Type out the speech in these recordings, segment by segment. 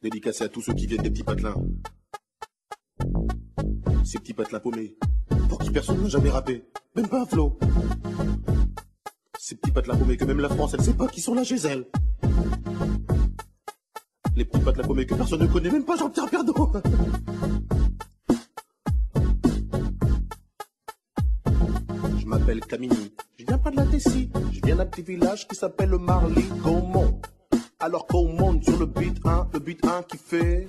Dédicacé à tous ceux qui viennent des petits patelins. Ces petits patelins paumés, pour qui personne n'a jamais rappé, même pas un flow. Ces petits patelins paumés que même la France, elle sait pas qui sont là chez elle. Les petits patelins paumés que personne ne connaît, même pas Jean-Pierre Pernaut. Je m'appelle Camini, je viens pas de la Tessie, je viens d'un petit village qui s'appelle le Marly-Gaumont. Alors qu'on monte sur le beat 1 qui fait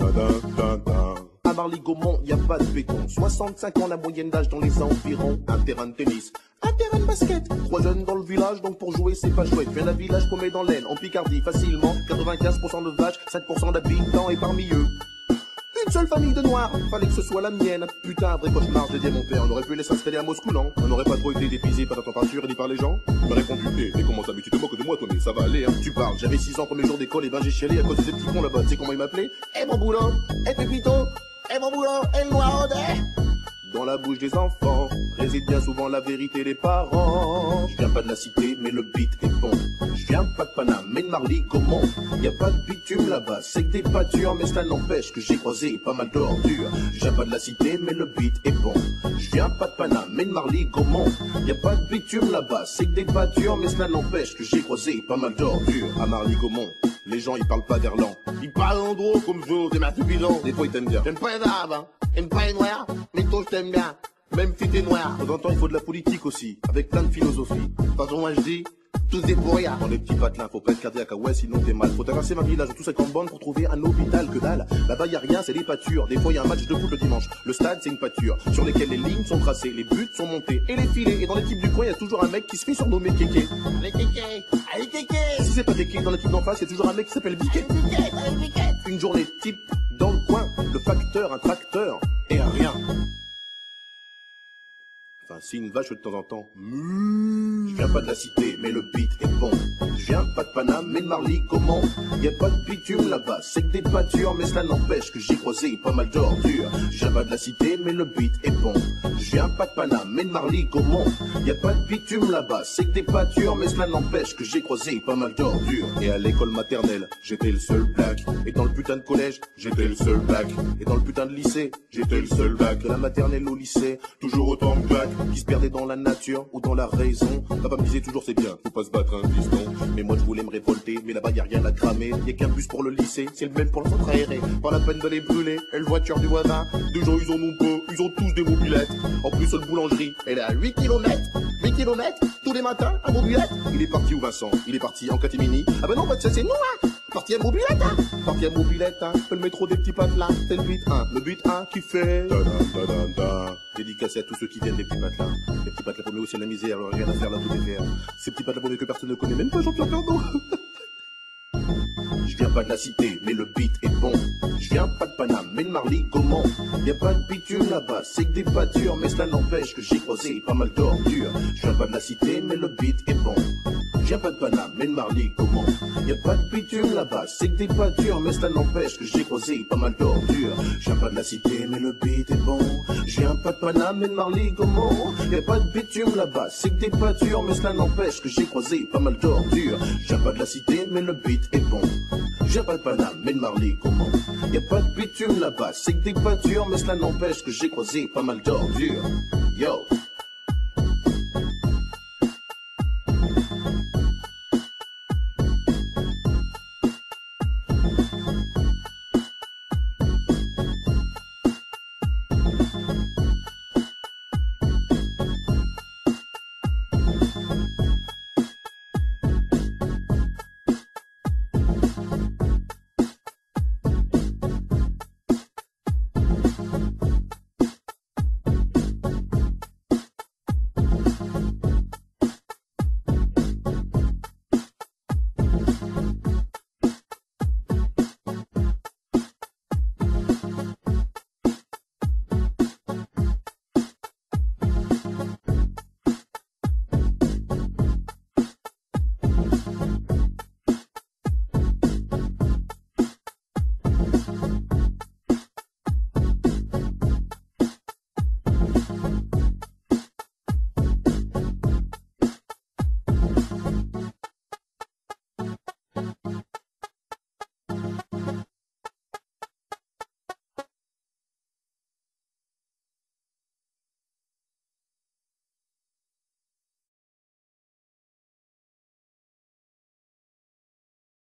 à Marly-Gaumont, y a pas de béton. 65 ans la moyenne d'âge dans les environs. Un terrain de tennis, un terrain de basket. 3 jeunes dans le village, donc pour jouer c'est pas chouette. Viens d'un village paumé dans l'aine, en Picardie, facilement. 95% de vaches, 5% d'habitants, et parmi eux une seule famille de noirs, fallait que ce soit la mienne. Putain, un vrai cauchemar, j'ai dit à mon père. On aurait pu les s'installer à Moscou, non? On n'aurait pas trop été dépisé par la température ni par les gens. Il m'a répondu, mais comment ça, mais tu te moques de moi, toi, mais ça va aller, hein. Tu parles, j'avais 6 ans, premier jour d'école, et ben j'ai chialé à cause de ces petits cons là-bas. Tu sais comment ils m'appelaient? Eh mon boulot, eh Pépito, eh mon boulot, eh le noir dans la bouche des enfants réside bien souvent la vérité des parents. Je viens pas de la cité, mais le beat est bon. Je viens pas de Paname, mais de Marly-Gaumont. Y a pas de bitume là-bas, c'est que des pâtures, mais cela n'empêche que j'ai croisé pas mal d'ordures. Je viens pas de la cité, mais le beat est bon. Je viens pas de Paname, mais de Marly-Gaumont. Y a pas de bitume là-bas, c'est que des pâtures, mais cela n'empêche que j'ai croisé pas mal d'ordures. À Marly-Gaumont, les gens ils parlent pas verlan. Ils parlent en gros comme vous, des marques bidons. Des fois ils t'aiment bien. J'aime pas les arabes, hein. J'aime pas les noirs, mais toi je t'aime bien. Même si t'es noir. De temps en temps il faut de la politique aussi, avec plein de philosophie. De toute façon moi je dis, tous des pourriards. Dans les petits patelins, faut pas être cardiaque, ah ouais, sinon t'es mal. Faut traverser ma village, tous 50 bandes pour trouver un hôpital, que dalle. Là-bas y a rien, c'est des pâtures. Des fois y a un match de foot le dimanche. Le stade c'est une pâture, sur lesquelles les lignes sont tracées, les buts sont montés et les filets. Et dans l'équipe du coin y a toujours un mec qui se fait surnommer Kéké. Allez Kéké, allez Kéké. Si c'est pas Kéké, dans l'équipe d'en face y a toujours un mec qui s'appelle Biquet. Une journée type dans le coin, le facteur, un tracteur et un rien. Enfin, si une vache de temps en temps. Je viens pas de la cité, mais le beat est bon. Je viens pas de Paname, mais de Marly-Gaumont. Y a pas de bitume là-bas, c'est que des pâtures, mais cela n'empêche que j'ai croisé pas mal d'ordures. Je viens pas de la cité, mais le beat est bon. Je viens pas de Paname, mais de Marly-Gaumont. Y a pas de bitume là-bas, c'est que des pâtures, mais cela n'empêche que j'ai croisé pas mal d'ordures. Et à l'école maternelle, j'étais le seul black. Et dans le putain de collège, j'étais le seul black. Et dans le putain de lycée, j'étais le seul black. De la maternelle au lycée, toujours autant de black qui se perdaient dans la nature ou dans la raison. Papa me disait toujours c'est bien, faut pas se battre un piston. Mais moi je voulais me révolter, mais là-bas y a rien à cramer. Y a qu'un bus pour le lycée, c'est le même pour le centre aéré. Pas la peine de les brûler, et le voiture du voisin. Des gens ils en ont peu, ils ont tous des mobilettes. En plus seule boulangerie, elle est à 8 km. 8 km, tous les matins, à mobilette. Il est parti où Vincent? Il est parti en catimini. Ah ben non, bah, c'est nous hein. Parti à mobilette hein. Parti à mobilette hein. Le métro des petits patelins, c'est le beat 1. Le beat 1 qui fait dédicacé à tous ceux qui viennent des petits patelins. Les petits patelins paumés aussi à la misère, alors rien à faire là tout est faire. Ces petits patelins paumés que personne ne connaît, même pas Jean-Pierre Pernaut. Je viens pas de la cité, mais le beat est bon. Je viens pas de Paname, mais de Marly-Gaumont. Y a pas de bitume là-bas, c'est que des pâtures, mais cela n'empêche que j'ai croisé pas mal d'ordures. Je viens pas de la cité, mais le beat est bon. Je viens pas de Paname, mais de Marly-Gaumont. Y a pas de bitume là-bas, c'est que des pâtures, mais cela n'empêche que j'ai croisé pas mal d'ordures. Je viens pas de la cité, mais le beat est bon. Je viens pas de Paname, mais de Marly-Gaumont. Y a pas de bitume là-bas, c'est que des pâtures, mais cela n'empêche que j'ai croisé pas mal d'ordures. Je viens pas de la cité, mais le beat est bon. Je viens pas de Paname, mais de Marly-Gaumont. Y a pas de bitume là-bas, c'est que des pâtures, mais cela n'empêche que j'ai croisé pas mal d'ordures. Yo.